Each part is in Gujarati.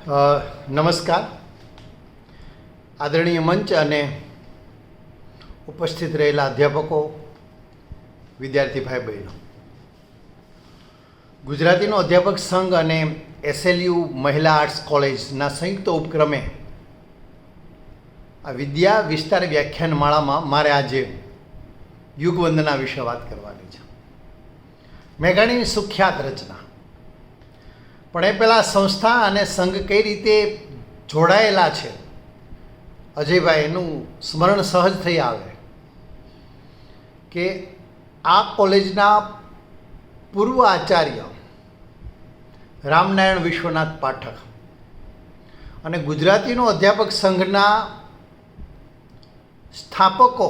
નમસ્કાર આદરણીય મંચ અને ઉપસ્થિત રહેલા અધ્યાપકો, વિદ્યાર્થી ભાઈ બહેનો, ગુજરાતીનો અધ્યાપક સંઘ અને SLU મહિલા આર્ટ્સ કોલેજના સંયુક્ત ઉપક્રમે આ વિદ્યા વિસ્તાર વ્યાખ્યાનમાળામાં મારે આજે યુગવંદના વિશે વાત કરવાની છે. મેઘાણીની સુખ્યાત રચના. પણ એ પહેલાં સંસ્થા અને સંઘ કઈ રીતે જોડાયેલા છે, અજયભાઈ, એનું સ્મરણ સહજ થઈ આવે કે આ કોલેજના પૂર્વ આચાર્ય રામનારાયણ વિશ્વનાથ પાઠક અને ગુજરાતીનો અધ્યાપક સંઘના સ્થાપકો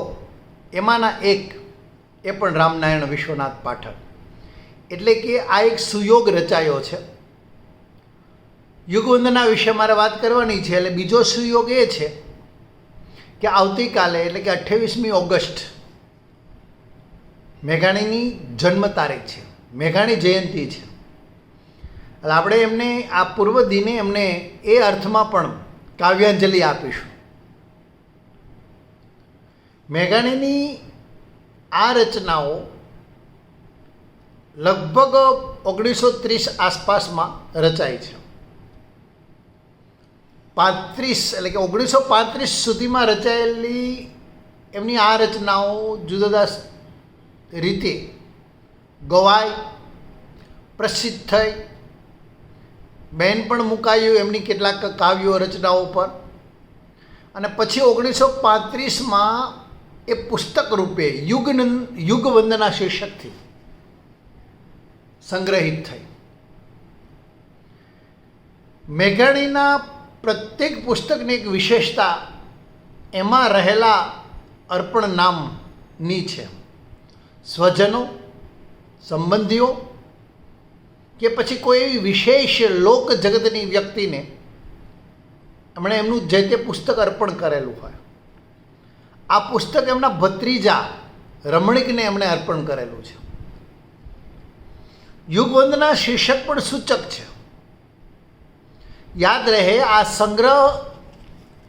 એમાંના એક એ પણ રામનારાયણ વિશ્વનાથ પાઠક. એટલે કે આ એક સુયોગ રચાયો છે. યુગવંદના વિશે મારે વાત કરવાની છે. એટલે બીજો સુયોગ એ છે કે આવતીકાલે એટલે કે 28મી ઓગસ્ટ મેઘાણીની જન્મ તારીખ છે, મેઘાણી જયંતિ છે. એટલે આપણે એમને આ પૂર્વ દિને એમને એ અર્થમાં પણ કાવ્યાંજલિ આપીશું. મેઘાણીની આ રચનાઓ લગભગ 1930 આસપાસમાં રચાઈ છે. 35 એટલે કે 1935 સુધીમાં રચાયેલી એમની આ રચનાઓ જુદા જુદા રીતે ગવાઈ, પ્રસિદ્ધ થઈ, બેન પણ મુકાયું એમની કેટલાક કાવ્યો રચનાઓ પર. અને પછી 1935માં એ પુસ્તક રૂપે યુગવંદના શીર્ષકથી સંગ્રહિત થઈ. મેઘાણીના પ્રત્યેક પુસ્તકની એક વિશેષતા એમાં રહેલા અર્પણ નામની છે. સ્વજનો, સંબંધીઓ કે પછી કોઈ એવી વિશેષ લોક જગતની વ્યક્તિને એમણે એમનું જે તે પુસ્તક અર્પણ કરેલું હોય. આ પુસ્તક એમના ભત્રીજા રમણીકને એમણે અર્પણ કરેલું છે. યુગવંદના શીર્ષક પણ સૂચક છે. યાદ રહે, આ સંગ્રહ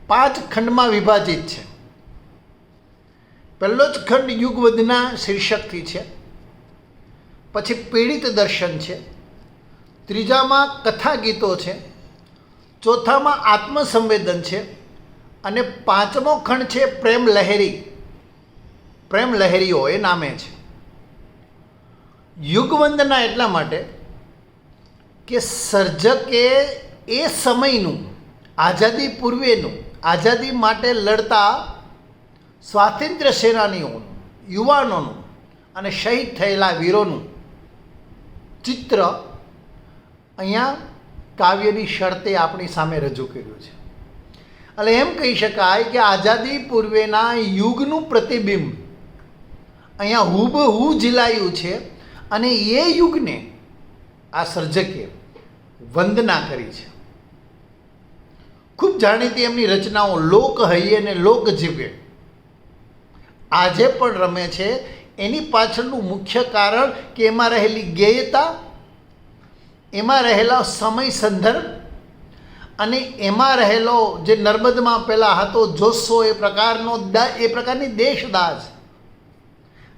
5 ખંડમાં વિભાજિત છે. પહેલો જ ખંડ યુગવંદના શીર્ષકથી છે, પછી પીડિત દર્શન છે, ત્રીજામાં કથા ગીતો છે, ચોથામાં આત્મસંવેદન છે અને 5મો ખંડ છે પ્રેમ લહેરી, પ્રેમ લહેરીઓ એ નામે છે. યુગવંદના એટલા માટે કે સર્જકે એ સમયનું, આઝાદી પૂર્વેનું, આઝાદી માટે લડતા સ્વાતંત્ર્ય સેનાનીઓનું, યુવાનોનું અને શહીદ થયેલા વીરોનું ચિત્ર અહીંયા કાવ્યની શરતે આપણી સામે રજૂ કર્યું છે. એટલે એમ કહી શકાય કે આઝાદી પૂર્વેના યુગનું પ્રતિબિંબ અહીંયા હુબહુ ઝીલાયું છે. અને એ યુગને આ સર્જકે વંદના કરી છે. ખૂબ જાણીતી એમની રચનાઓ લોક હૈયે અને લોક જીવે આજે પણ રમે છે. એની પાછળનું મુખ્ય કારણ કે એમાં રહેલી ગેયતા, એમાં રહેલા સમય સંદર્ભ અને એમાં રહેલો જે નર્મદમાં પહેલાં હતો જોશો, એ પ્રકારની દેશદાઝ,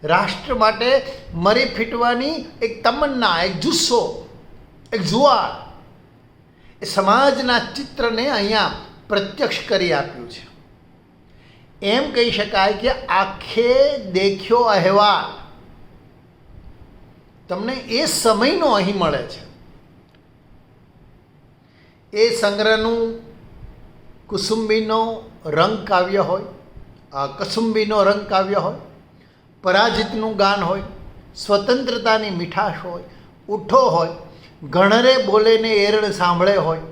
રાષ્ટ્ર માટે મરી ફીટવાની એક તમન્ના, એક જુસ્સો, એક જુવાળ, એ સમાજના ચિત્રને અહીંયા પ્રત્યક્ષ કરી આપ્યું છે. એમ કહી શકાય કે આખે દેખ્યો અહેવાલ તમને એ સમયનો અહીં મળે છે. એ સંગ્રહનું કુસુંબીનો રંગ કાવ્ય હોય, કસુંબીનો રંગ કાવ્ય હોય, પરાજિતનું ગાન હોય, સ્વતંત્રતાની મીઠાશ હોય, ઉઠો હોય, ઘણરે બોલે ને એરણ સાંભળે હોય,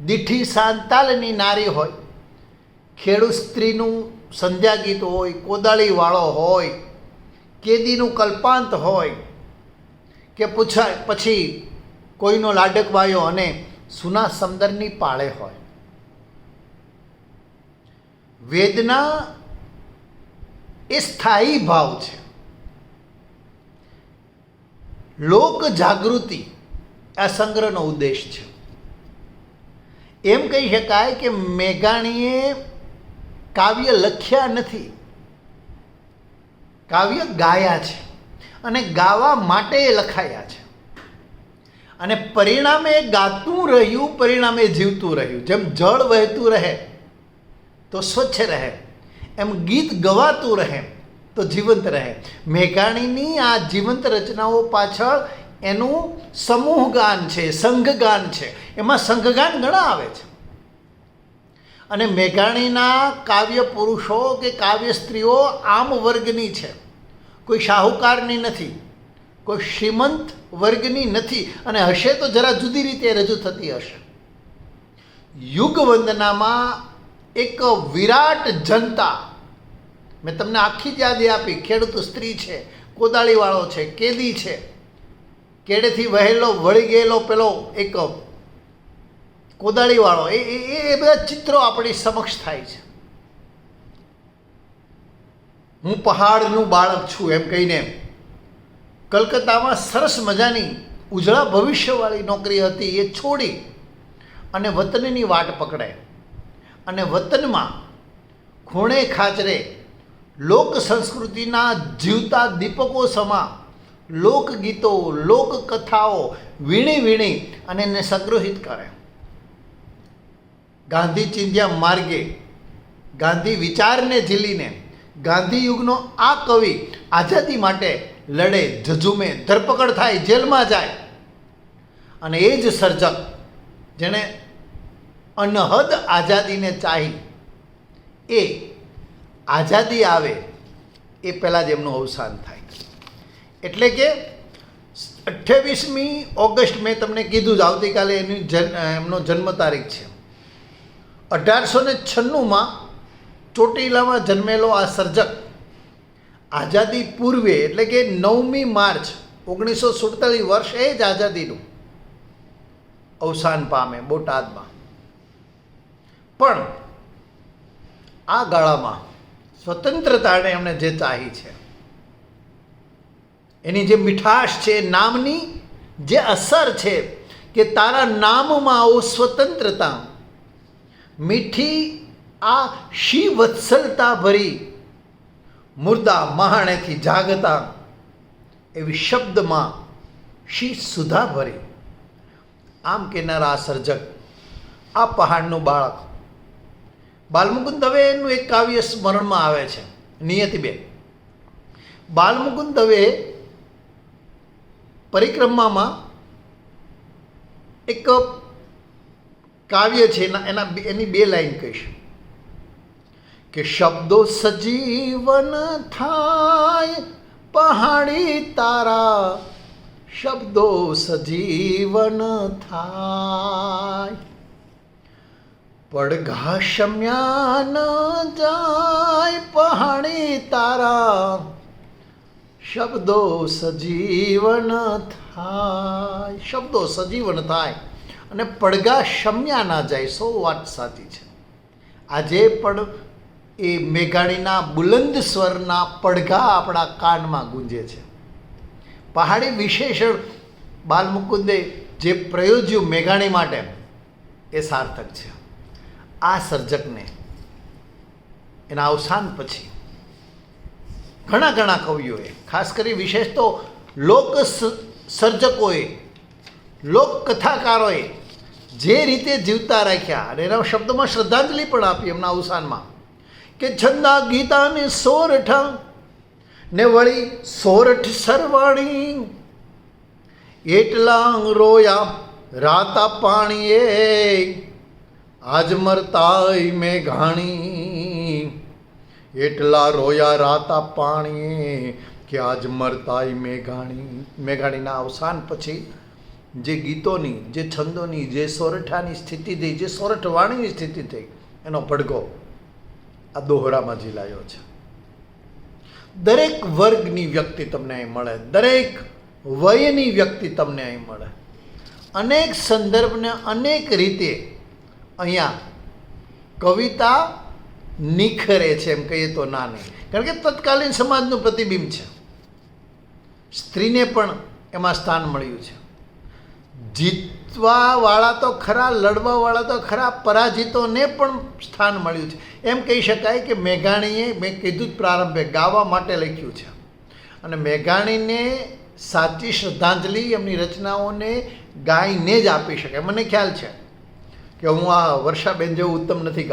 દીઠી સાંતાલની નારી હોય, ખેડૂત સ્ત્રીનું સંધ્યા ગીત હોય, કોદાળીવાળો હોય, કેદીનું કલ્પાંત હોય કે પછી કોઈનો લાડકવાયો અને સુના સમદરની પાળે હોય. વેદના એ સ્થાયી ભાવ છે. લોક જાગૃતિ આ સંગ્રહનો ઉદ્દેશ છે. એમ કહી શકાય કે મેઘાણીએ કાવ્ય લખ્યા નથી, કાવ્ય ગાયા છે અને ગાવા માટે લખાયા છે. અને પરિણામે ગાતું રહ્યું, પરિણામે જીવતું રહ્યું. જેમ જળ વહેતું રહે તો સ્વચ્છ રહે, એમ ગીત ગવાતું રહે તો જીવંત રહે. મેઘાણીની આ જીવંત રચનાઓ પાછળ એનું સમૂહ ગાન છે, સંઘગાન છે. એમાં સંઘગાન ઘણા આવે છે. અને મેઘાણીના કાવ્ય પુરુષો કે કાવ્ય સ્ત્રીઓ આમ વર્ગની છે, કોઈ શાહુકારની નથી, કોઈ શ્રીમંત વર્ગની નથી, અને હશે તો જરા જુદી રીતે રજૂ થતી હશે. યુગવંદનામાં એક વિરાટ જનતા, મેં તમને આખી જ યાદી આપી. ખેડૂત સ્ત્રી છે, કોદાળીવાળો છે, કેદી છે, કેડેથી વહેલો વળી ગયેલો પેલો એક કોદાળીવાળો, એ બધા ચિત્રો આપણી સમક્ષ થાય છે. હું પહાડનું બાળક છું એમ કહીને કલકત્તામાં સરસ મજાની ઉજળા ભવિષ્યવાળી નોકરી હતી એ છોડી અને વતનની વાટ પકડે અને વતનમાં ખૂણે ખાચરે લોક સંસ્કૃતિના જીવતા દીપકો સમા લોકગીતો, લોકકથાઓ વીણી વીણી અને એને સંગ્રહિત કરે. ગાંધી ચિંધ્યા માર્ગે ગાંધી વિચારને ઝીલીને ગાંધી યુગનો આ કવિ આઝાદી માટે લડે, ઝઝુમે, ધરપકડ થાય, જેલમાં જાય. અને એ જ સર્જક જેણે અનહદ આઝાદીને ચાહી, એ આઝાદી આવે એ પહેલાં જ એમનું અવસાન થાય. એટલે કે 28મી ઓગસ્ટ મેં તમને કીધું જ, આવતીકાલે એમનો જન્મ તારીખ છે. 1896માં ચોટીલામાં જન્મેલો આ સર્જક આઝાદી પૂર્વે એટલે કે 9મી માર્ચ 1947 વર્ષે જ આઝાદીનું અવસાન પામે બોટાદમાં. પણ આ ગાળામાં સ્વતંત્રતાને એમણે જે ચાહી છે, એની જે મીઠાશ છે, નામની જે અસર છે કે તારા નામમાં ઓ સ્વતંત્રતા, મીઠી આ શી વત્સલતા ભરી, મુર્દા મહાણેથી જાગતા, એવી શબ્દમાં શી સુધા ભરી. આમ કહેનારા આ સર્જક, આ પહાડનું બાળક બાલમુકુંદ દવેનું એક કાવ્ય સ્મરણમાં આવે છે, નિયતિબેન. બાલમુકુંદ દવે પરિક્રમામાં એક કાવ્ય છે, એની 2 લાઈન કહીશ કે શબ્દો સજીવન થાય પહાડી તારા, શબ્દો સજીવન થાય, પડઘા શમ્યા ન જાય પહાડી તારા, શબ્દો સજીવન થાય. શબ્દો સજીવન થાય અને પડઘા શમ્યા ના જાય. 100 વાત સાચી છે. આજે પણ એ મેઘાણીના બુલંદ સ્વરના પડઘા આપણા કાનમાં ગુંજે છે. પહાડી વિશેષણ બાલમુકુંદે જે પ્રયોજ્યું મેઘાણી માટે એ સાર્થક છે. આ સર્જકને એના અવસાન પછી ઘણા કવિઓએ, ખાસ કરી વિશેષ તો લોક સર્જકોએ, લોક કથાકારોએ જે રીતે જીવતા રાખ્યા અને એના શબ્દોમાં શ્રદ્ધાંજલિ પણ આપી એમના અવસાનમાં કે છંદા ગીતાને સોરઠા ને વળી સોરઠ સરવાણી, એટલા રોયા રાતા પાણીએ, આજ મરતાય મેઘાણી, એટલા રોયા રાતા પાણીએ કે આજ મરતાય મેઘાણી. મેઘાણીના અવસાન પછી જે ગીતોની, જે છંદોની, જે સોરઠાની સ્થિતિ થઈ, જે સોરઠ વાણીની સ્થિતિ થઈ, એનો પડઘો આ દોહરામાં ઝીલાયો છે. દરેક વર્ગની વ્યક્તિ તમને અહીં મળે, દરેક વયની વ્યક્તિ તમને અહીં મળે. અનેક સંદર્ભને અનેક રીતે અહીંયા કવિતા નિખરે છે, એમ કહીએ તો ના નહીં. કારણ કે તત્કાલીન સમાજનું પ્રતિબિંબ છે. સ્ત્રીને પણ એમાં સ્થાન મળ્યું છે. જીતવાવાળા તો ખરા, લડવાવાળા તો ખરા, પરાજિતોને પણ સ્થાન મળ્યું છે. એમ કહી શકાય કે મેઘાણીએ, મેં કીધું જ પ્રારંભે, ગાવા માટે લખ્યું છે. અને મેઘાણીને સાચી શ્રદ્ધાંજલિ એમની રચનાઓને ગાઈને જ આપી શકાય. મને ખ્યાલ છે કે હું આ વર્ષાબેન જેવું ઉત્તમ નથી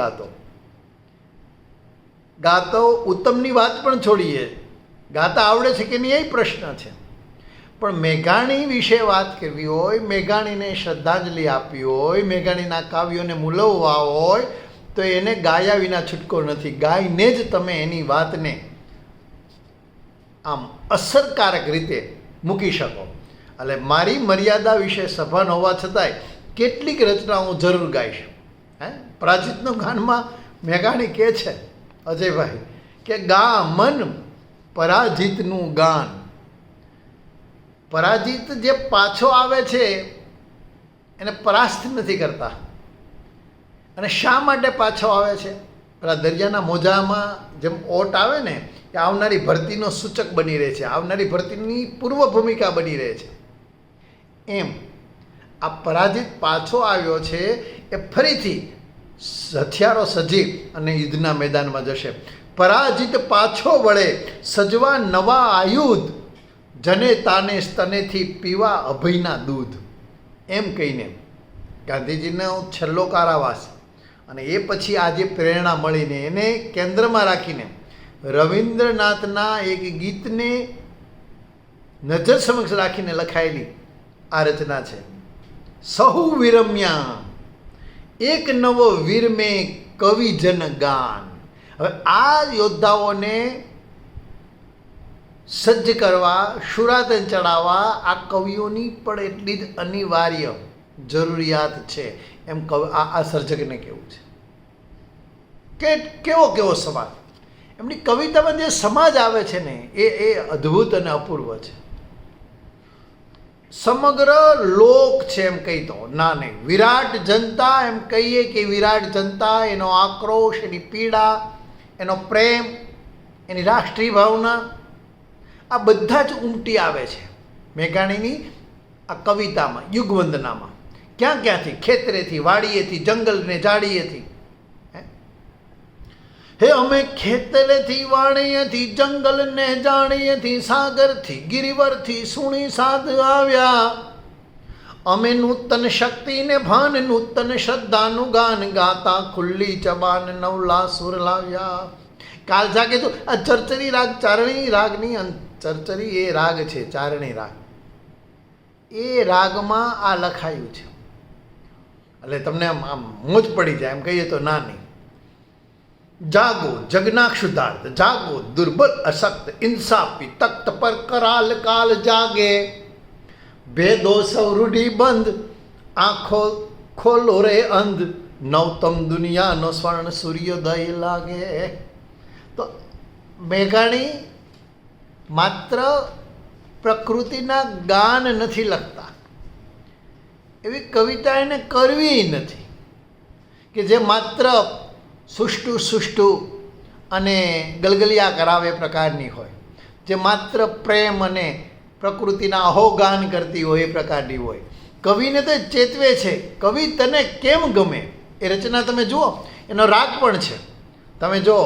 ગાતો ઉત્તમની વાત પણ છોડીએ, ગાતા આવડે છે કે નહીં એ પ્રશ્ન છે. પણ મેઘાણી વિશે વાત કરવી હોય, મેઘાણીને શ્રદ્ધાંજલિ આપવી હોય, મેઘાણીના કાવ્યોને મૂલવવા હોય તો એને ગાયા વિના છૂટકો નથી. ગાઈને જ તમે એની વાતને આમ અસરકારક રીતે મૂકી શકો. એટલે મારી મર્યાદા વિશે સભાન હોવા છતાંય કેટલીક રચનાઓ જરૂર ગાઈશ. પરાજિતનું ગાનમાં મેઘાણી કહે છે અજયભાઈ કે ગા મન પરાજિતનું ગાન. પરાજિત જે પાછો આવે છે એને પરાસ્ત નથી કરતા. અને શા માટે પાછો આવે છે? પેલા દરિયાના મોજામાં જેમ ઓટ આવે ને, એ આવનારી ભરતીનો સૂચક બની રહે છે, આવનારી ભરતીની પૂર્વ ભૂમિકા બની રહે છે. એમ આ પરાજિત પાછો આવ્યો છે એ ફરીથી હથિયારો સજી અને યુદ્ધના મેદાનમાં જશે. પરાજિત પાછો વળે સજવા નવા આયુધ, જને તાને સ્તનેથી પીવા અભયના દૂધ. એમ કહીને ગાંધીજીનો છેલ્લો કારાવાસ અને એ પછી આજે પ્રેરણા મળીને એને કેન્દ્રમાં રાખીને રવિન્દ્રનાથના એક ગીતને નજર સમક્ષ રાખીને લખાયેલી આ રચના છે. સહુ વિરમ્યા એક નવો વીર મેં કવિ જન ગાન. હવે આ યોદ્ધાઓને સજ્જ કરવા, શુરાતન ચડાવવા આ કવિઓની પણ એટલી જ અનિવાર્ય જરૂરિયાત છે. એમ આ સર્જકને કેવું છે કે કેવો સમાજ, એમની કવિતામાં જે સમાજ આવે છે ને એ અદ્ભુત અને અપૂર્વ છે. સમગ્ર લોક છે એમ કહી તો ના નહીં, વિરાટ જનતા એમ કહીએ કે વિરાટ જનતા, એનો આક્રોશ, એની પીડા, એનો પ્રેમ, એની રાષ્ટ્રીય ભાવના, આ બધા જ ઉમટી આવે છે મેઘાણીની આ કવિતામાં, યુગવંદનામાં. ક્યાં ક્યાંથી? ખેતરેથી, વાડીએથી, જંગલને જાડીએથી. હે અમે ખેતરેથી, વાણીએથી, જંગલને જાણીએથી, સાગરથી, ગિરિવરથી સુણી સાધ આવ્યા. અમે નૂતન શક્તિને ભાન, નૂતન શ્રદ્ધાનું ગાન ગાતા, ખુલ્લી જબાન નવલા સુર લાવ્યા. કાલ જાગે તો આ ચરચરી રાગ, ચારણી રાગની, ચરચરી એ રાગ છે, ચારણી રાગ, એ રાગમાં આ લખાયું છે. એટલે તમને આમ મોજ પડી જાય એમ કહીએ તો ના નહીં. જાગો જગના ક્ષુધાર્થ, જાગો દુર્બલ અશક્ત, ઇન્સાફી તખ્ત પર કરાલ કાલ જાગે. ભેદો સૌ રૂઢિબંધ, આંખો ખોલો રે અંધ, નવતમ દુનિયાનો સ્વર્ણ સૂર્યોદય લાગે. તો મેઘાણી માત્ર પ્રકૃતિના ગાન નથી લખતા, એવી કવિતા એને કરવી નથી કે જે માત્ર સુષ્ટુ અને ગલગલિયા કરાવે પ્રકારની હોય, જે માત્ર પ્રેમ અને પ્રકૃતિના અહોગાન કરતી હોય એ પ્રકારની હોય. કવિને તો ચેતવે છે, કવિ તને કેમ ગમે એ રચના તમે જુઓ, એનો રાગ પણ છે. તમે જુઓ,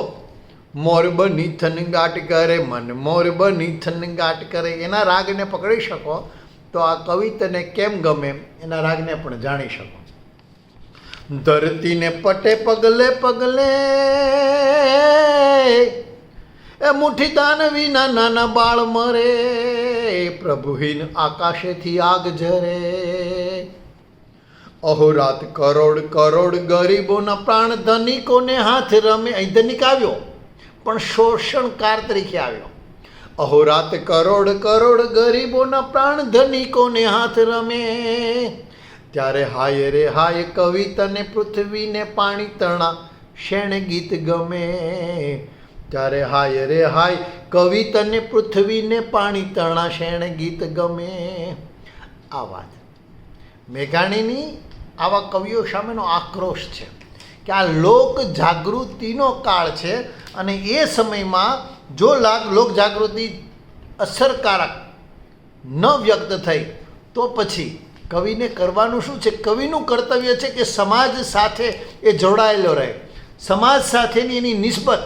મોર બની થનગાટ કરે મન, મોર બની થનગાટ કરે, એના રાગને પકડી શકો તો આ કવિ તને કેમ ગમે એના રાગને પણ જાણી શકો. ધરતીને પટે પગલે પગલે, એ મુઠ્ઠી દાન વિના નાના બાળ મરે, પ્રભુહીન આકાશેથી આગ ઝરે. અહોરાત કરોડ કરોડ ગરીબોના પ્રાણ, ધનિકોને હાથ રમે. અહીં ધનિક આવ્યો પણ શોષણકાર તરીકે આવ્યો. અહોરાત કરોડ કરોડ ગરીબોના પ્રાણ, ધનિકોને હાથ રમે. ત્યારે હાય રે હાય કવિ તને પૃથ્વીને પાણી તણા, શેણ ગીત ગમે. ત્યારે હાય રે હાય કવિ તને પૃથ્વીને પાણી તણા, શેણ ગીત ગમે. આ વાત મેઘાણીની આવા કવિઓ સામેનો આક્રોશ છે કે આ લોક જાગૃતિનો કાળ છે અને એ સમયમાં જો લોક જાગૃતિ અસરકારક ન વ્યક્ત થઈ તો પછી કવિને કરવાનું શું છે? કવિનું કર્તવ્ય છે કે સમાજ સાથે એ જોડાયેલો રહે, સમાજ સાથેની એની નિસ્બત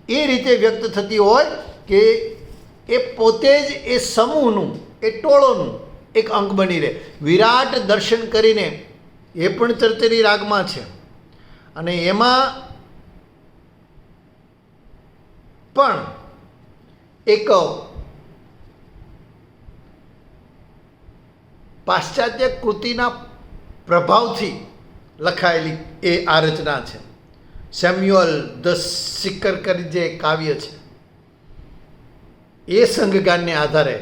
એ રીતે વ્યક્ત થતી હોય કે એ પોતે જ એ સમૂહનું, એ ટોળોનું એક અંગ બની રહે. વિરાટ દર્શન કરીને એ પણ ચરચરી રાગમાં છે અને એમાં પણ એક પાશ્ચાત્ય કૃતિના પ્રભાવથી લખાયેલી એ આ રચના છે. સેમ્યુઅલ ધ સિકર કરી જે કાવ્ય છે એ સંઘગાનને આધારે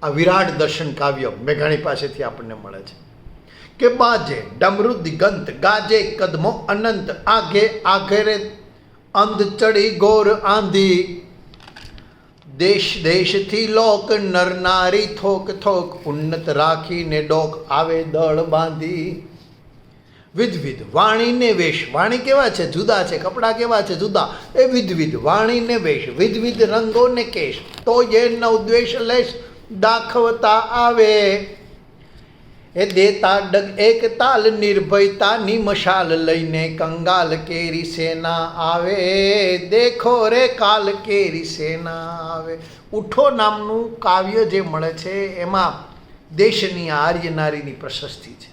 આ વિરાટ દર્શન કાવ્ય મેઘાણી પાસેથી આપણને મળે છે કે બાજે ડમરુ દિગંત, ગાજે કદમો અનંત, આઘે આઘેરે અંધ ચડી ગોર આંધી, દેશ દેશથી લોક નર નારી થોક થોક, ઉન્નત રાખીને ડોક આવે દળ બાંધી. વિધવિધ વાણીને વેશ, વાણી કેવા છે? જુદા છે. કપડાં કેવા છે? જુદા. એ વિધવિધ વાણીને વેશ, વિધવિધ રંગોને કેશ, તો એ નવ દ્વેષ લેશ દાખવતા આવે. એ દેતા ડગ એક તાલ, નિર્ભયતાની મશાલ લઈને કંગાલ કેરી સેના આવે. દેખો રે કાલ કેરી સેના આવે. ઉઠો નામનું કાવ્ય જે મળે છે એમાં દેશની આર્ય નારીની પ્રશસ્તિ છે.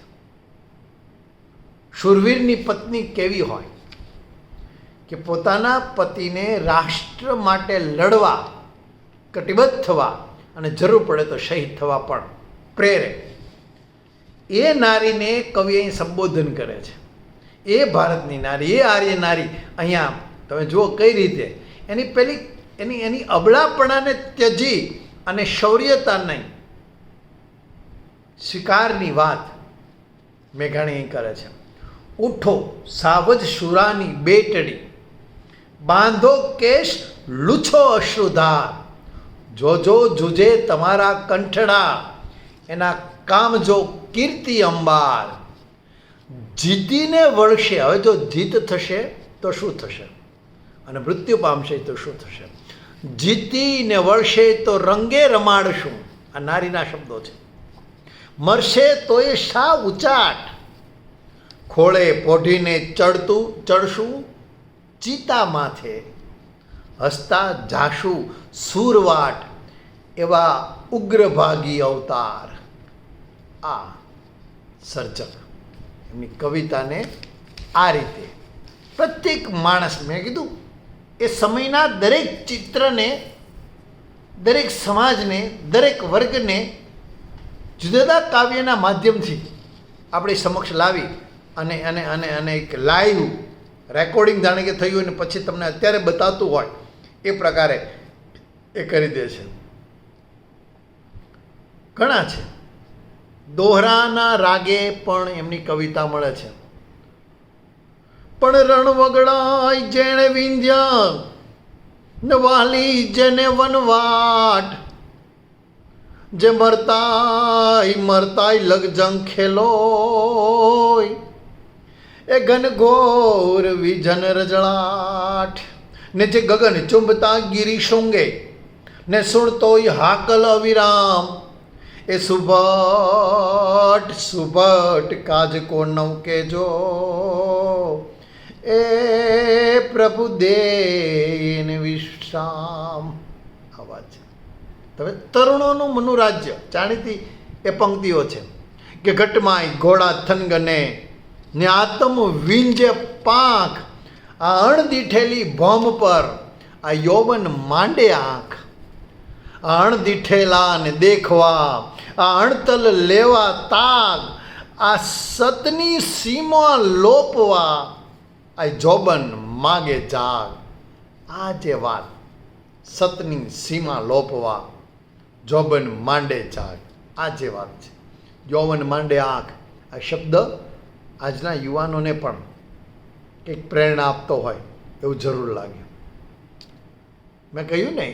શૂરવીરની પત્ની કેવી હોય કે પોતાના પતિને રાષ્ટ્ર માટે લડવા કટિબદ્ધ થવા અને જરૂર પડે તો શહીદ થવા પણ પ્રેરે. એ નારીને કવિ અહીં સંબોધન કરે છે. એ ભારતની નારી, એ આર્ય નારી અહીંયા તમે જુઓ કઈ રીતે એની પેલી એની અબળાપણાને ત્યજી અને શૌર્યતા નહીં સ્વીકારની વાત મેઘાણી અહીં કરે છે. ઉઠો સાવજ શુરાની બેટડી, બાંધો કેશ લૂછો અશ્રુધાર, જોજો જુજે તમારા કંઠડા, એના કામ જો કીર્તિ અંબાર. જીતીને વળશે. હવે જો જીત થશે તો શું થશે અને મૃત્યુ પામશે તો શું થશે? જીતીને વળશે તો રંગે રમાડશું. આ નારીના શબ્દો છે. મરશે તો એ શા ઉચાટ, ખોળે પોઢીને ચડશું ચિતા માથે, હસતા જાશું સૂરવાટ, એવા ઉગ્રભાગી અવતાર. આ સર્જક એમની કવિતાને આ રીતે પ્રત્યેક માણસ, મેં કીધું એ સમયના દરેક ચિત્રને, દરેક સમાજને, દરેક વર્ગને જુદા જુદા કાવ્યના માધ્યમથી આપણી સમક્ષ લાવી અને અને અને અને એક લાઈવ રેકોર્ડિંગ જાણે કે થયું અને પછી તમને અત્યારે બતાવતું હોય એ પ્રકારે એ કરી દે છે. ઘણા છે. દોહરાના રાગે પણ એમની કવિતા મળે છે. પણ રણ વગડાય જેણે વિંધ્યા, ને વાલી જેને વનવાટ, જે મરતાય મરતાય લગજંગ ખેલોય, એ ઘનઘોર વિજન રજળાટ, ને જે ગગન ચુંબતા ગિરી શૃંગે, ને સુણતોય હાકલ અવિરામ, એ સુભટ સુભટ કાજ કો નવ કેજો, એ પ્રભુ દેન વિશ્રામ. આ વાત છે. હવે તરુણોનું મનુરાજ્ય જાણીતી એ પંક્તિઓ છે કે ઘટમાય ઘોડા થનગને, ને આતમ વિંજે પાંખ, આ અણદીઠેલી ભોમ પર આ યૌવન માંડે આંખ. આ અણદીઠેલા ને દેખવા, આ અણતલ લેવા તાગ, આ સતની સીમા લોપવા, આ જોબન માગે જાગ. આ જે વાત, સતની સીમા લોપવા, જોબન માંડે જાગ, આ જે વાત છે. યૌવન માંડે આંખ, આ શબ્દ આજના યુવાનોને પણ કંઈક પ્રેરણા આપતો હોય એવું જરૂર લાગ્યું. મેં કહ્યું ને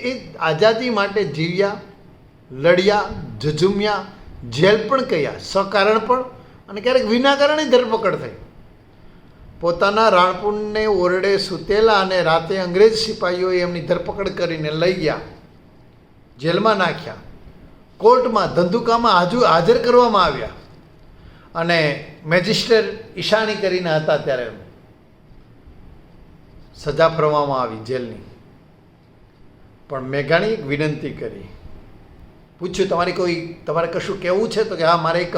એ આઝાદી માટે જીવ્યા, લડ્યા, ઝઝુમ્યા, જેલ પણ કર્યા, સકારણ પણ, અને ક્યારેક વિના કારણે ધરપકડ થઈ. પોતાના રાણપુરને ઓરડે સૂતેલા અને રાતે અંગ્રેજ સિપાહીઓએ એમની ધરપકડ કરીને લઈ ગયા, જેલમાં નાખ્યા. કોર્ટમાં ધંધુકામાં હાજર કરવામાં આવ્યા અને મેજિસ્ટ્રેટ ઈશાની કરીને હતા ત્યારે સજા ફરવામાં આવી જેલની. પણ મેઘાણી એક વિનંતી કરી, પૂછ્યું તમારે કશું કહેવું છે? તો કે હા, મારે એક,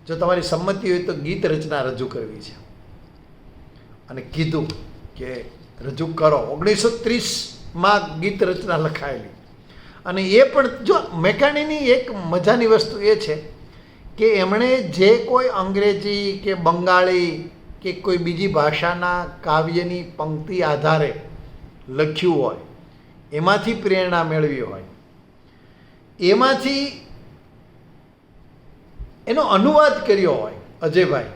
જો તમારી સંમતિ હોય તો ગીત રચના રજૂ કરવી છે. અને કીધું કે રજૂ કરો. 1930માં ગીત રચના લખાયેલી. અને એ પણ જો મેઘાણીની એક મજાની વસ્તુ એ છે કે એમણે જે કોઈ અંગ્રેજી કે બંગાળી કે કોઈ બીજી ભાષાના કાવ્યની પંક્તિ આધારે લખ્યું હોય, એમાંથી પ્રેરણા મેળવી હોય, એમાંથી એનો અનુવાદ કર્યો હોય અજયભાઈ,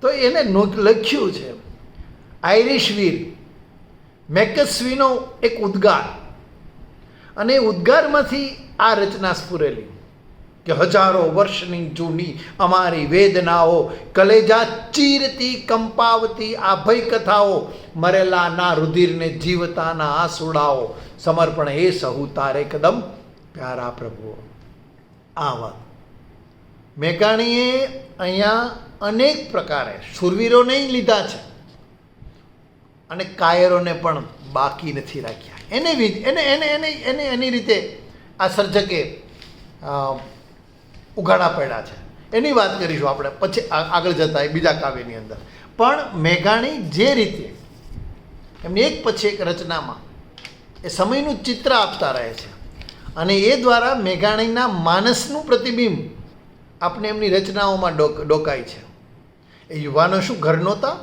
તો એને લખ્યું છે. આઇરિશ વીર મેકસ્વીનો એક ઉદ્ગાર, અને એ ઉદ્ગારમાંથી આ રચના સ્ફુરેલી કે હજારો વર્ષની જૂની અમારી વેદનાઓ, કલેજા ચીરતી કંપાવતી આ ભય કથાઓ, મરેલાના રુધિરને જીવતાના આંસુડાઓ, સમર્પણ એ સહુ તારે કદમ પ્યારા પ્રભુઓ. આ વાત મેઘાણીએ અહીંયા અનેક પ્રકારે શૂરવીરોને લીધા છે અને કાયરોને પણ બાકી નથી રાખ્યા. એની રીતે આ સર્જકે ઉઘાડા પડ્યા છે. એની વાત કરીશું આપણે પછી આગળ જતા એ બીજા કાવ્યની અંદર. પણ મેઘાણી જે રીતે એમની એક પછી એક રચનામાં એ સમયનું ચિત્ર આપતા રહે છે, અને એ દ્વારા મેઘાણીના માનસનું પ્રતિબિંબ આપણે એમની રચનાઓમાં ડોકાય છે. એ યુવાનો શું ઘર નહોતા,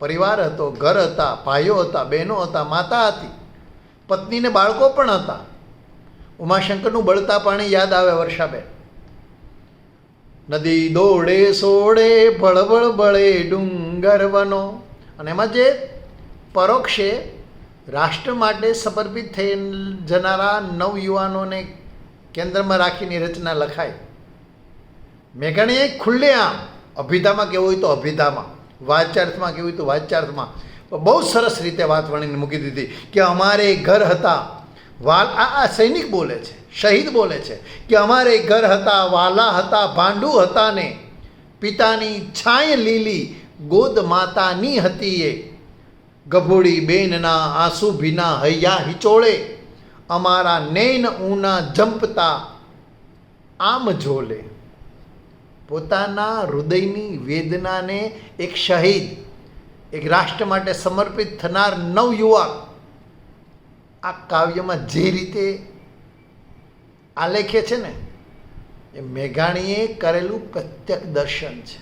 પરિવાર હતો, ઘર હતા, ભાઈઓ હતા, બહેનો હતા, માતા હતી, પત્નીને બાળકો પણ હતા. ઉમાશંકરનું બળતા પાણી યાદ આવે વર્ષાબેન. નદી દોડે સોડે ભળભળ બળે ડુંગર વનો. અને એમાં જે પરોક્ષે રાષ્ટ્ર માટે સમર્પિત થઈ જનારા નવયુવાનોને કેન્દ્રમાં રાખીને રચના લખાય. મેઘાણીએ ખુલ્લેઆમ અભિધામાં કેવું હોય તો અભિધામાં, વાચ્યાર્થમાં કેવું હોય તો વાચ્યાર્થમાં બહુ સરસ રીતે વાત વણીને મૂકી દીધી કે અમારે ઘર હતા આ સૈનિક બોલે છે, શહીદ બોલે છે કે અમારે ઘર હતા, વાલા હતા, ભાંડુ હતા ને, પિતાની છાંય લીલી ગોદ માતાની હતી એ, ગભોડી બેનના આંસુ ભીના હૈયા હિચોળે, અમારા નૈન ઊના જંપતા આમ ઝોલે. પોતાના હૃદયની વેદનાને એક શહીદ, એક રાષ્ટ્ર માટે સમર્પિત થનાર નવયુવક આ કાવ્યમાં જે રીતે આલેખે છે ને, એ મેઘાણીએ કરેલું પ્રત્યક્ષ દર્શન છે.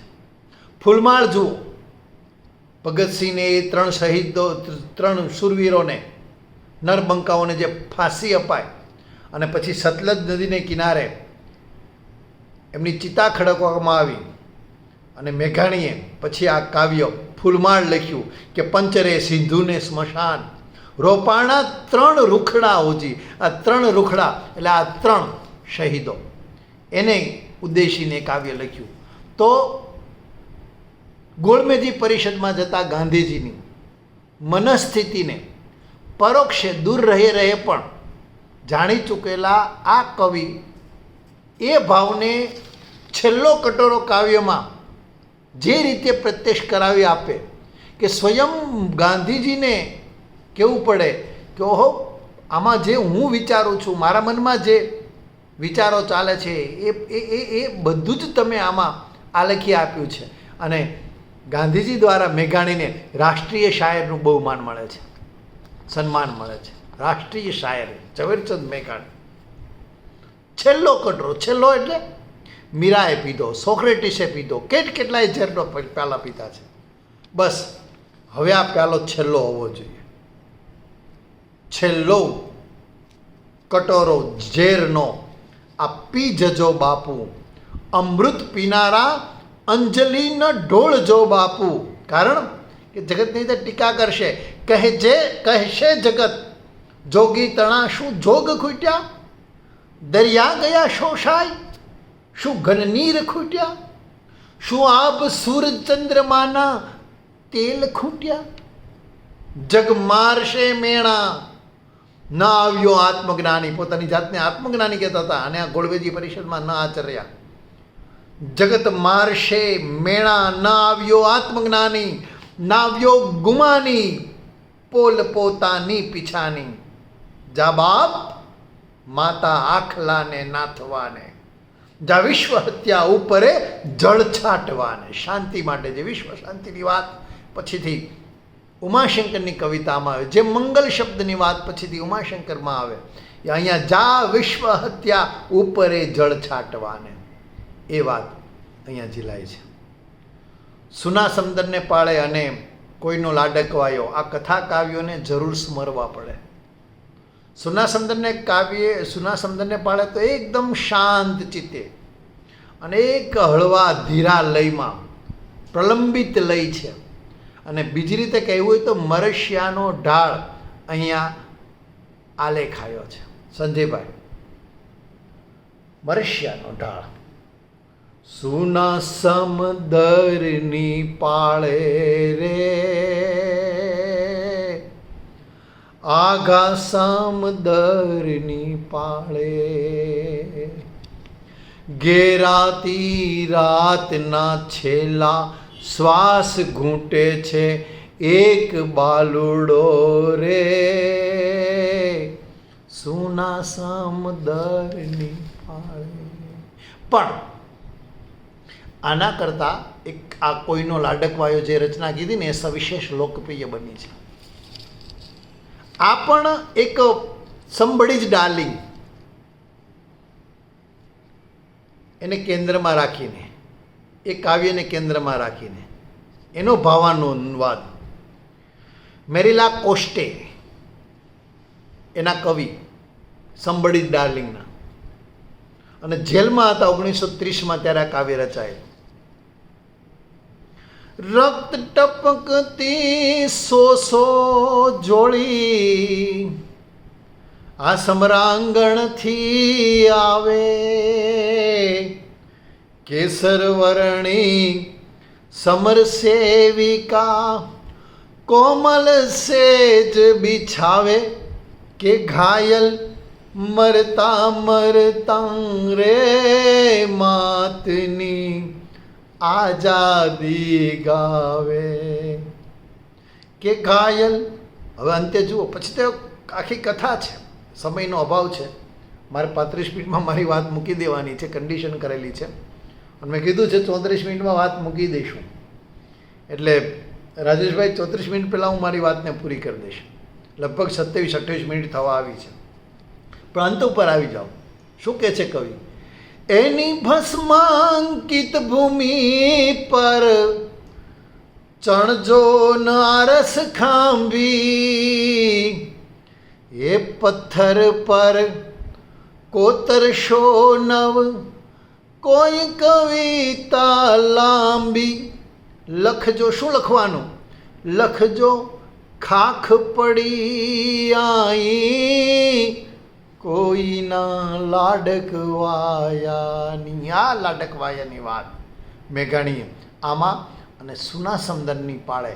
ફૂલમાળ જુઓ, ભગતસિંહને એ 3 શહીદો, 3 શૂરવીરોને, નરબંકાઓને જે ફાંસી અપાય અને પછી સતલજ નદીને કિનારે એમની ચિતા ખડકવામાં આવી, અને મેઘાણીએ પછી આ કાવ્ય ફૂલમાળ લખ્યું કે પંચરે સિંધુને સ્મશાન, રોપાણા 3 રૂખડા ઓજી. આ 3 રૂખડા એટલે આ 3 શહીદો, એને ઉદ્દેશીને કાવ્ય લખ્યું. તો ગોળમેજી પરિષદમાં જતા ગાંધીજીની મનસ્થિતિને પરોક્ષે દૂર રહે પણ જાણી ચૂકેલા આ કવિ એ ભાવને છેલ્લો કટોરો કાવ્યમાં જે રીતે પ્રત્યક્ષ કરાવી આપે કે સ્વયં ગાંધીજીને કહેવું પડે કે ઓહો, આમાં જે હું વિચારું છું, મારા મનમાં જે વિચારો ચાલે છે એ બધું જ તમે આમાં આલેખી આપ્યું છે. અને ગાંધીજી દ્વારા મેઘાણીને રાષ્ટ્રીય શાયરનું બહુ માન મળે છે, સન્માન મળે છે. રાષ્ટ્રીય શાયર ઝવેરચંદ મેઘાણી. છેલ્લો કટોરો, છેલ્લો એટલે મીરાએ પીધો, સોક્રેટિસે પીધો, કેટલાય ઝેરનો પ્યાલા પીધા છે. બસ હવે આ પ્યાલો છેલ્લો હોવો જોઈએ. છેલ્લો કટોરો ઝેરનો આ પી જજો બાપુ, અમૃત પીનારા અંજલિ ન ઢોળજો બાપુ. કારણ કે જગતની રીતે ટીકા કરશે, કહેશે જગત જોગી તણા શું જોગ ખૂટ્યા, દરિયા ગયા શોષાય શું ઘનનીર ખૂટ્યા, શું આબ સૂરજ ચંદ્રમાના તેલ ખૂટ્યા, જગ મારશે મેણા ન આવ્યો આત્મજ્ઞાની, પોતાની જાતને આત્મજ્ઞાની કહેતા હતા, અને આ ગોળવેજી પરિષદમાં ન આચર્યા. જગત મારશે મેણા, ન આવ્યો આત્મજ્ઞાની, નાવ્યો ગુમાની, પોલ પોતાની પીછાની. જા બાપ માતા આખલાને નાથવાને, જા વિશ્વ હત્યા ઉપરે જળ છાંટવાને. શાંતિ માટે જે વિશ્વ શાંતિની વાત પછીથી ઉમાશંકરની કવિતામાં આવે, જે મંગલ શબ્દની વાત પછીથી ઉમાશંકરમાં આવે, એ અહીંયા જા વિશ્વ હત્યા ઉપરે જળ છાંટવાને, એ વાત અહીંયા ઝીલાય છે. સુના સમદરને પાળે અને કોઈનો લાડકવાયો, આ કથા કાવ્યોને જરૂર સ્મરવા પડે. સુના સમદરને પાળે તો એકદમ શાંત ચિત્તે અને એક હળવા ધીરા લયમાં પ્રલંબિત લય છે. અને બીજી રીતે કહેવું હોય તો મરશિયાનો ઢાળ અહીંયા આલેખાયો છે. સંજયભાઈ, મરશિયાનો ઢાળ. સુના સમદરની પાળે રે, આઘા સમદરની પાળે, ઘેરાતી રાતના છેલ્લા શ્વાસ ઘૂંટે છે એક બાલુડો રે, સુના સમદરની પાળે. પણ આના કરતાં એક આ કોઈનો લાડકવાયો જે રચના કીધી ને એ સવિશેષ લોકપ્રિય બની છે. આ પણ એક સંભળી જ ડાર્લિંગ એને કેન્દ્રમાં રાખીને, એ કાવ્યને કેન્દ્રમાં રાખીને એનો ભાવાનુવાદ મેરીલા કોસ્ટે, એના કવિ સંભળી જ ડાર્લિંગના, અને જેલમાં હતા 1930માં ત્યારે આ કાવ્ય રચાયેલું. રક્ત ટપકતી સોસો જોડી આ સમરાંગણથી આવે, કેસર વર્ણી સમર સેવિકા કોમલ સેજ બિછાવે, કે ઘાયલ મરતા મરતા રે માતની આઝાદી ગાવે. કે ઘાયલ, હવે અંતે જુઓ, પછી તો આખી કથા છે, સમયનો અભાવ છે, મારે 35 મિનિટમાં મારી વાત મૂકી દેવાની છે, કન્ડિશન કરેલી છે, અને મેં કીધું છે 34 મિનિટમાં વાત મૂકી દઈશું. એટલે રાજેશભાઈ 34 મિનિટ પહેલાં હું મારી વાતને પૂરી કરી દઈશ. લગભગ 27-28 મિનિટ થવા આવી છે, પણ અંત ઉપર આવી જાઓ. શું કહે છે કવિ? એની ભસ્માંકિત ભૂમિ પર ચણજો નારસ ખાંભી, એ પથ્થર પર કોતરશો નવ કોઈ કવિતા લાંબી. લખજો, શું લખવાનું? લખજો ખાખ પડી આઈ કોઈના લાડકવાયાની. આ લાડકવાયાની વાત મેઘાણીએ આમાં અને સુના સમદરની પાળે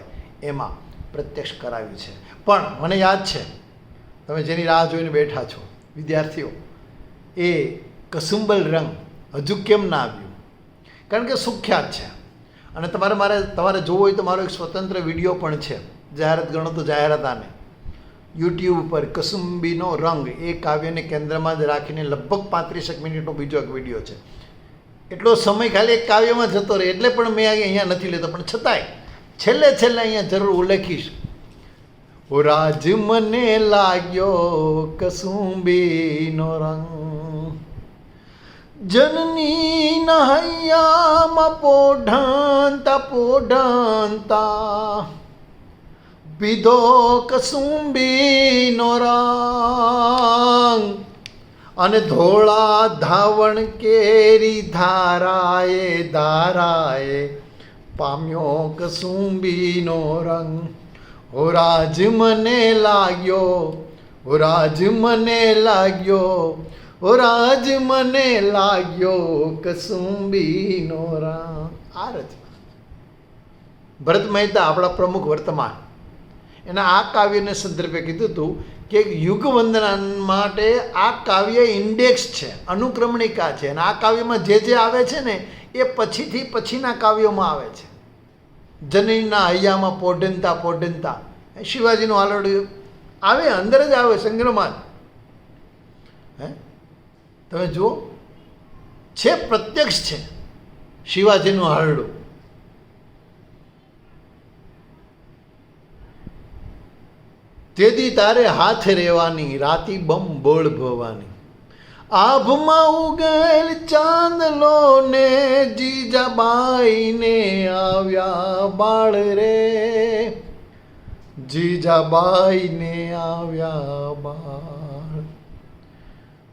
એમાં પ્રત્યક્ષ કરાવી છે. પણ મને યાદ છે, તમે જેની રાહ જોઈને બેઠા છો વિદ્યાર્થીઓ, એ કસુંબલ રંગ હજુ કેમ ના આવ્યું? કારણ કે સુખ્યાત છે, અને તમારે જોવું હોય તો મારો એક સ્વતંત્ર વિડીયો પણ છે, જાહેરાત ગણો તો જાહેરાત આને યુટ્યુબ ઉપર કસુંબીનો રંગ, એ કાવ્યને કેન્દ્રમાં જ રાખીને લગભગ 35 મિનિટનો બીજો એક વિડીયો છે. એટલો સમય ખાલી એક કાવ્યમાં જતો રહે, એટલે પણ મેં અહીંયા નથી લેતો, પણ છતાંય છેલ્લે અહીંયા જરૂર ઉલ્લેખીશ. ઓ રાજ મને લાગ્યો કસુંબીનો રંગ, જનની નહૈયામાં પોઢાંતા પીધો કસુંબીનો રંગ, અને ધોળા ધાવણ કેરી ધારાએ પામ્યો કસુંબીનો રંગ. ઓ રાજ મને લાગ્યો, ઓ રાજ મને લાગ્યો, ઓ રાજ મને લાગ્યો કસુંબીનો રંગ. આ રચના ભરત મહેતા, આપણા પ્રમુખ વર્તમાન, એના આ કાવ્યને સંદર્ભે કીધું હતું કે યુગ વંદના માટે આ કાવ્ય ઇન્ડેક્સ છે, અનુક્રમણિકા છે, અને આ કાવ્યમાં જે જે આવે છે ને એ પછીથી પછીના કાવ્યોમાં આવે છે. જનીના હૈયામાં પોઢનતા પોઢનતા શિવાજીનું હાલરડું આવે, અંદર જ આવે સંગ્રહમાં. તમે જુઓ, છે, પ્રત્યક્ષ છે શિવાજીનું હાલરડું. તેદી તારે હાથ રેવાની, રાતી બમ બોળ ભવાની. આભમાં ઉગેલ ચાંદલો ને જીજાબાઈને આવ્યા બાળ રે, જીજાબાઈને આવ્યા બાળ.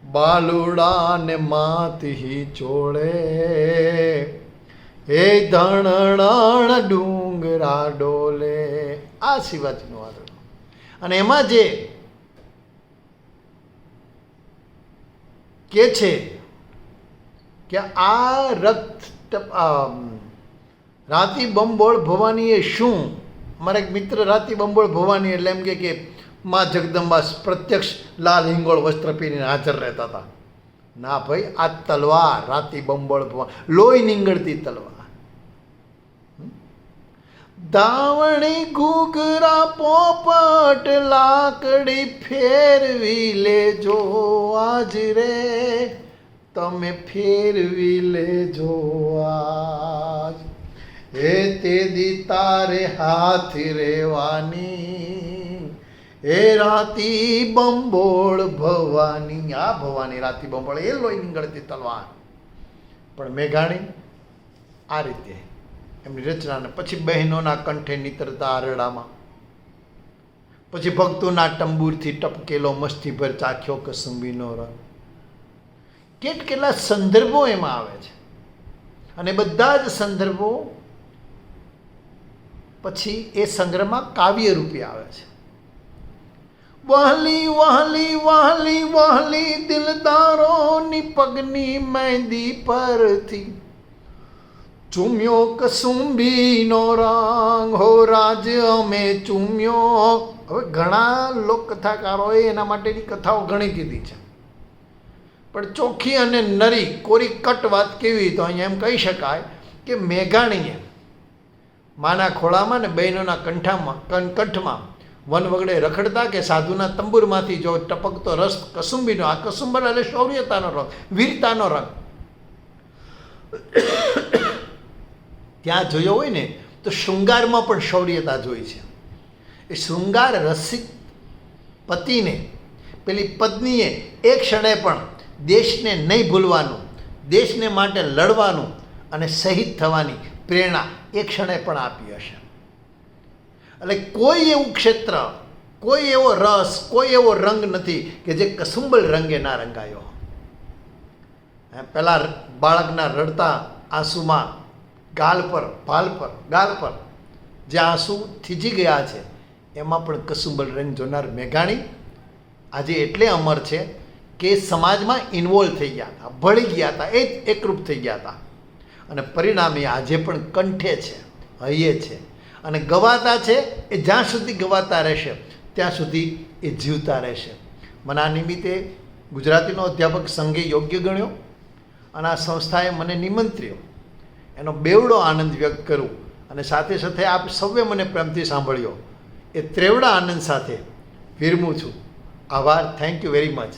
બાલુડા ને માતી ચોળે, હે ધણણ ડુંગરા ડોલે. આ શિવાજીનું વાદળ. અને એમાં જે કે છે કે આ રક્ત રાતી બંબોળ ભવાની એ શું? મારા એક મિત્ર રાતી બંબોળ ભવાની એટલે એમ કે માં જગદંબા પ્રત્યક્ષ લાલ હિંગોળ વસ્ત્ર પહેરીને હાજર રહેતા હતા. ના ભાઈ, આ તલવાર રાતી બંબોળ ભવા, લોહી નીંગળતી તલવાર. દાવણી ઘૂઘરા પોપટ લાકડી ફેરવી લેજો આજ રે, તમે ફેરવી લેજો આજ. હે તેદી તારે હાથ રેવાની, હે રાતી બંબોળ ભવાની. આ ભવાની રાતી બંબોળ એ લોહી નીંગળતી તલવાર. પણ મેઘાણી આ રીતે એમની રચનાને પછી બહેનોના કંઠે નીતરતા આરડામાં, પછી ભક્તોના ટંબુરથી ટપકેલો મસ્તીભર ચાખ્યો કસુંબીનો રંગ. કેટલા સંદર્ભો એમાં આવે છે, અને બધા જ સંદર્ભો પછી એ સંગ્રહમાં કાવ્ય રૂપે આવે છે. વહલી વહલી વહલી વહલી દિલદારોની પગની મહેંદી પરથી ચૂમ્યો કસુંબીનો રંગ, હો રાજ અમે ચૂમ્યો. હવે ઘણા લોકકથાકારોએ એના માટેની કથાઓ ઘણી કીધી છે, પણ ચોખ્ખી અને નરી કોરી કટ વાત કેવી, તો અહીંયા એમ કહી શકાય કે મેઘાણીએ માના ખોળામાં ને બહેનોના કંઠમાં વન વગડે રખડતા કે સાધુના તંબુરમાંથી જો ટપકતો રસ કસુંબીનો, આ કસુંબર એટલે શૌર્યતાનો રંગ, વીરતાનો રંગ ત્યાં જોયો હોય ને તો શૃંગારમાં પણ શૌર્યતા જોઈ છે. એ શૃંગાર રસિક પતિને પેલી પત્નીએ એક ક્ષણે પણ દેશને નહીં ભૂલવાનું, દેશને માટે લડવાનું અને શહીદ થવાની પ્રેરણા એક ક્ષણે પણ આપી હશે. એટલે કોઈ એવું ક્ષેત્ર, કોઈ એવો રસ, કોઈ એવો રંગ નથી કે જે કસુંબલ રંગે ના રંગાયો. પેલા બાળકના રડતા આંસુમાં ગાલ પર જે આંસુ થીજી ગયા છે એમાં પણ કસુંબલ રંગ જોનાર મેઘાણી આજે એટલે અમર છે કે સમાજમાં ઇન્વોલ્વ થઈ ગયા હતા, ભળી ગયા હતા, એ જ એકરૂપ થઈ ગયા હતા. અને પરિણામે આજે પણ કંઠે છે, હૈયે છે, અને ગવાતા છે. એ જ્યાં સુધી ગવાતા રહેશે ત્યાં સુધી એ જીવતા રહેશે. મને આ નિમિત્તે ગુજરાતીનો અધ્યાપક સંઘે યોગ્ય ગણ્યો અને આ સંસ્થાએ મને નિમંત્ર્યો, એનો બેવડો આનંદ વ્યક્ત કરું. અને સાથે સાથે આપ સૌએ મને પ્રેમથી સાંભળ્યો એ ત્રેવડા આનંદ સાથે વિરમું છું. આભાર. Thank you very much.